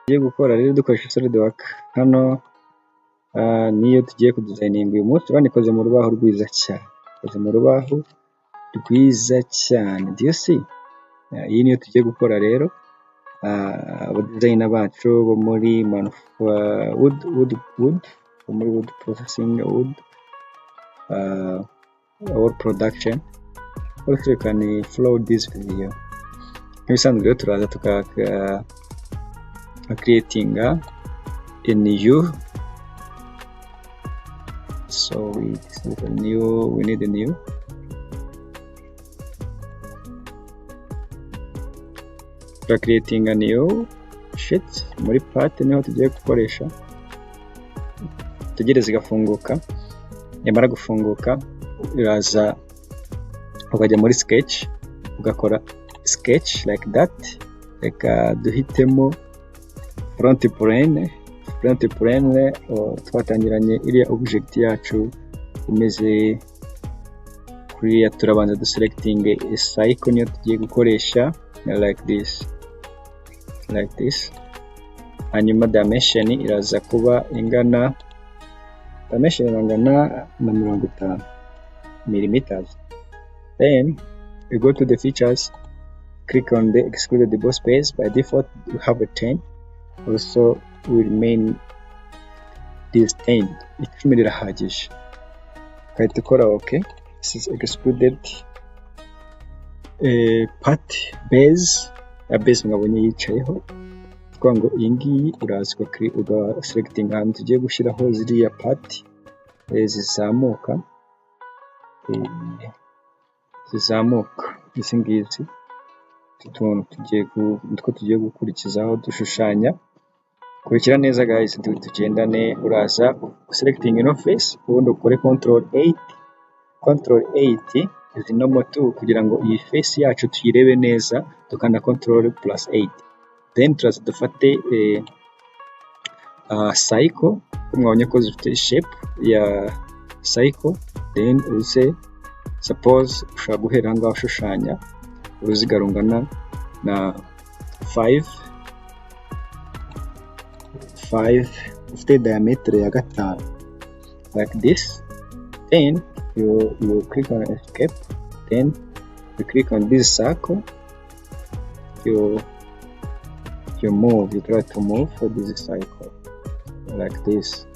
tugiye gukora rero dukoresha SolidWorks hano niyo tugiye kudesigninga uyu munsi. Urabona ikoze mu rubaho rwiza cyane, ikoze mu rubaho rwiza cyane. Do you see? Iyi niyo tugiye gukora rero. Abadizayina bacu bo muri wood processing, wood or production. Also you can follow this video. Nk'ibisanzwe rero turaza creating a new, so we need a new. Creating a new sheet muri part niho tugiye gukoresha. Tugereze igafunguka, yamara gufunguka iraza ukajya muri sketch ugakora sketch like that. Reka duhitemo front plane twatangiranye iriya object yacu imeze kuriya. Turabanza duselecting a cycle niyo tugiye gukoresha like this. Hanyuma dimension iraza kuba ingana, dimension irangana na 50 mm. Then we go to the features, click on the excludable space. By default we have a 10, also we remain this 10. Icumi rirahagije, kahita ukora OK. This is excluded part base. Base mwabonye yicayeho, twa ngo iyi ngiyi uraza uga selecting ahantu tugiye gushyiraho ziriya part zizamuka izi ngizi. Tugiye gukurikizaho dushushanya. Kurikira neza guys, tugendane. Uraza selecting ino face, ubundi ukore control 8 izi normal 2 kugira ngo iyi face yacu tuyirebe neza. Dukanda control +8. Then turaza dufate cycle, mwabonye ko zifite shape ya cycle. Then uze suppose ushaka guhera ngaho ushushanya uruziga rungana na 5 ufite diameter ya 5 like this. Then you click on escape. Then you click on this circle. You try to move this cycle like this.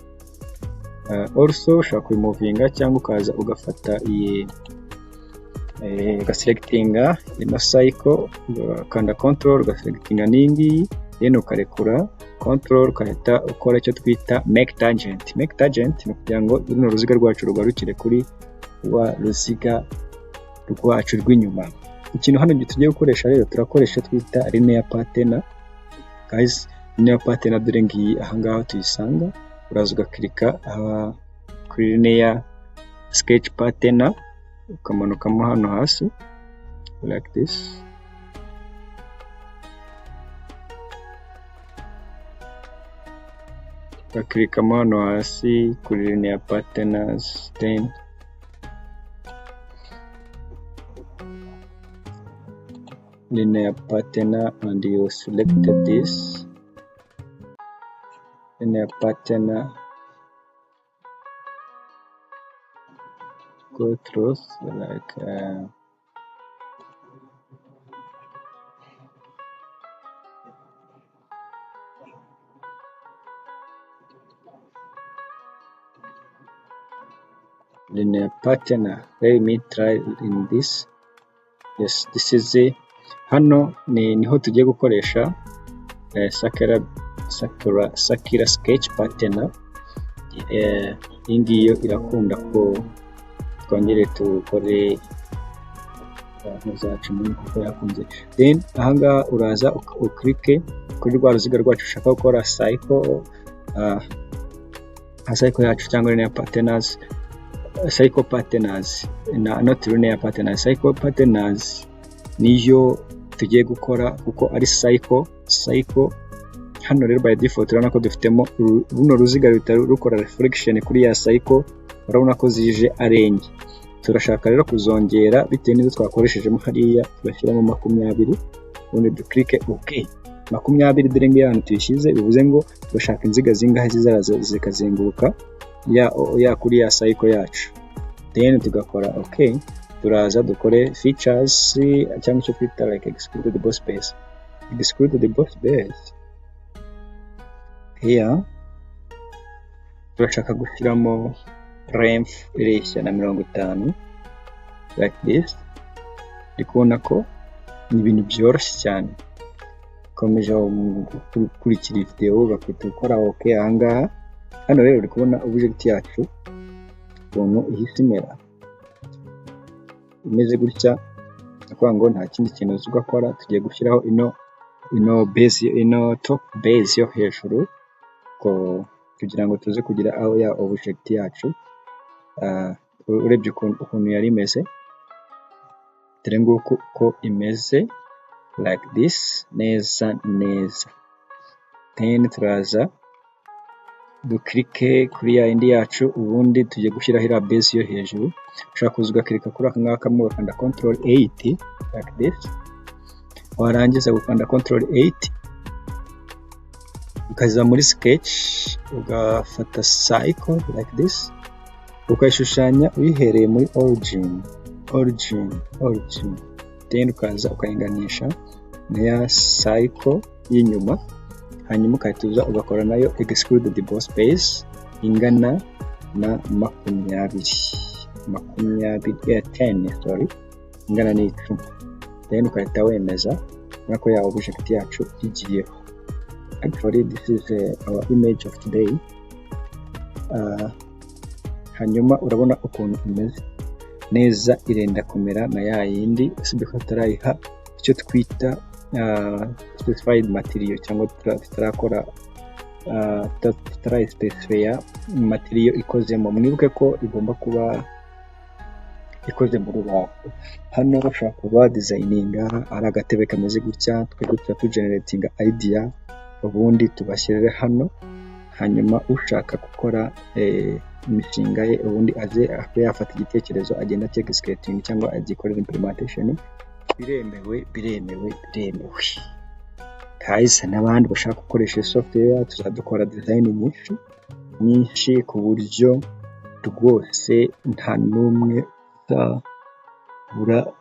Also ushaka removinga cyangwa ukaza ugafata iyi ugaselectinga ino cycle, ukanda control ugaselectinga n'ingi, then ukarekura control ukahita ukora icyo twita make tangent. Make tangent ni kugira ngo runo ruziga rwacu rugarukire kuri wa ruziga rwacu rw'inyuma. Ikintu hano tugiye gukoresha rero, turakoresha twita linear pattern guys. Linear pattern dore ngiyi ahangaho tuyisanga. Uraza ugaklika kuri linear sketch pattern, ukamanukamo hano hasi like this. Ukaklikamo hano hasi kuri linear patterns. Then linear pattern, and you selected this linear pattern, go through like linear pattern. Let me try in this. Yes, this is it. Hano niho tugiye gukoresha Sakura sketch pattern. Iyi ngiyo irakunda ko twongere tukore zacu muri kuko yakunze. Then ahangaha uraza uklike kuri rwa ruziga rwacu ushaka gukora cycle yacu cyangwa linear patterns. Cycle patterns not linear patterns. Cycle patterns niyo tugiye gukora kuko ari cycle. Hano rero by default urabona ko dufitemo runo ruziga rukora reflection kuri ya cycle. Urabona ko zije arenye. Turashaka rero kuzongera bitewe n'izo twakoreshejemo hariya, turashyiramo 20. Ubundi duklike OK. 20 dore ngiye ahantu tuyishyize, bivuze ngo turashaka inziga zingahe zizaza zikazenguruka ya kuri ya cycle yacu. Then tugakora okay, turaza dukore features cyangwa icyo twita like executable space. Executable space here turashaka gushyiramo length ireshya na 50 like this. Ndi kubona ko ni ibintu byoroshye cyane. Komeje gukurikira video ugakita ukora okay. Ahangaha hano rero uri kubona object yacu ukuntu ihise imera imeze gutya, akuvuga ngo nta kindi kintu ugakora, tugiye gushyiraho ino base, ino top base yo hejuru kugira ngo tuze kugira aho ya object yacu urebye ukuntu yari imeze, dore nguko ko imeze like this neza. Then turaza duklike kuri ya indi yacu, ubundi tugiye gushyiraho iriya base yo hejuru. Ushaka kuza ugakirika kuri aka ngaka kamwe ugakanda control 8 like this. Warangiza gukanda control 8 ukaza muri sketch ugafata cycle like this, ukayishushanya uyihereye muri origin. Then ukaza ukaringanisha na ya cycle y'inyuma, hanyuma ukahituza ugakora nayo executable space ingana na 10 ingana n'10. Then ukahita wemeza nako ya object yacu igiyeho. Actually this is our image of today. Hanyuma urabona ukuntu imeze neza, irenda kumera na ya yindi, usibye ko tarayiha icyo twita specified material, cyangwa tutarakora specify material ikozemo. Mwibuke ko igomba kuba ikoze mu rubaho. Hano bashaka kuba designinga ari agatebe kameze gutya, twe generating idea, ubundi tubashyirire hano, hanyuma ushaka gukora imishinga ye ubundi aze yafata igitekerezo agenda executing cyangwa agikorera implementation. Biremewe. Guys, n'abandi bashaka gukoresha software tuzadukora design nyinshi ku buryo rwose nta numwe uzabura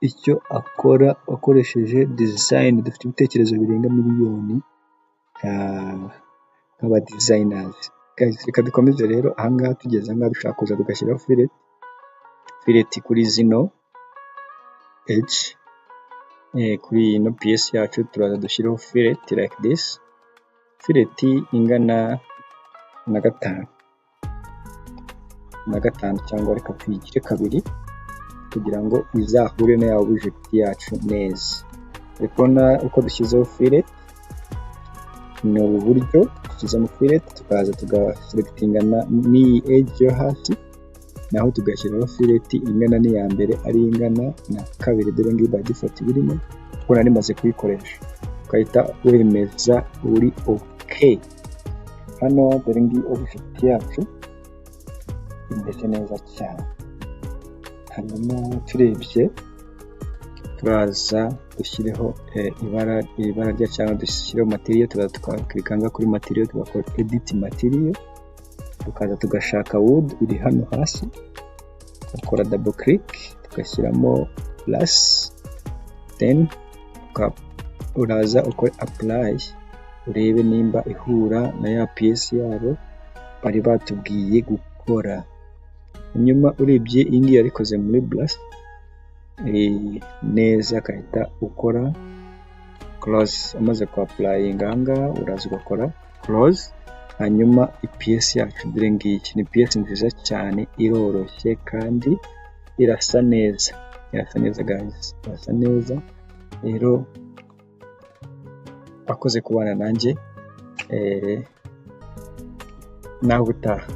icyo akora akoresheje design. Dufite ibitekerezo birenga miliyoni nk'aba designers. Guys, reka dukomeze rero. Ahangaha tugeze ahangaha dushaka kuza tugashyiraho fillet kuri zino edge. Kuri ino piece yacu turaza dushyiraho fillet like this, fillet ingana na 5 cyangwa reka tuyigire 2 kugira ngo izahure na ya object yacu neza. Urabona uko dushyizeho fillet ni ubu buryo dushyizemo fillet, tukaza tugaselectingana n'iyi edge yo hasi, naho tugashyiraho fillet ingana n'iya mbere ari ingana na 2. Dore ngiyi by default birimo kuko nari maze kuyikoresha, ukahita wemeza uri okay. Hano dore ngiyi object yacu imeze neza cyane. Hanyuma turebye turaza dushyireho ibara rya cyangwa dushyireho material, turaza tukaklikanga kuri material tugakora edit material, tukaza tugashaka wood iri hano hasi, tukora double click tugashyiramo plus, then uraza ukore apply urebe nimba ihura na ya piece yabo bari batubwiye gukora. Hanyuma urebye iyi yarikoze muri brush neza, akahita ukora close. Amaze ku applying ahangaha uraza ugakora close. Hanyuma ipiece yacu dore ngiyi ni piece nziza cyane, iroroshye kandi irasa neza guys, irasa neza. Rero akoze kubana nanjye nawe utaha.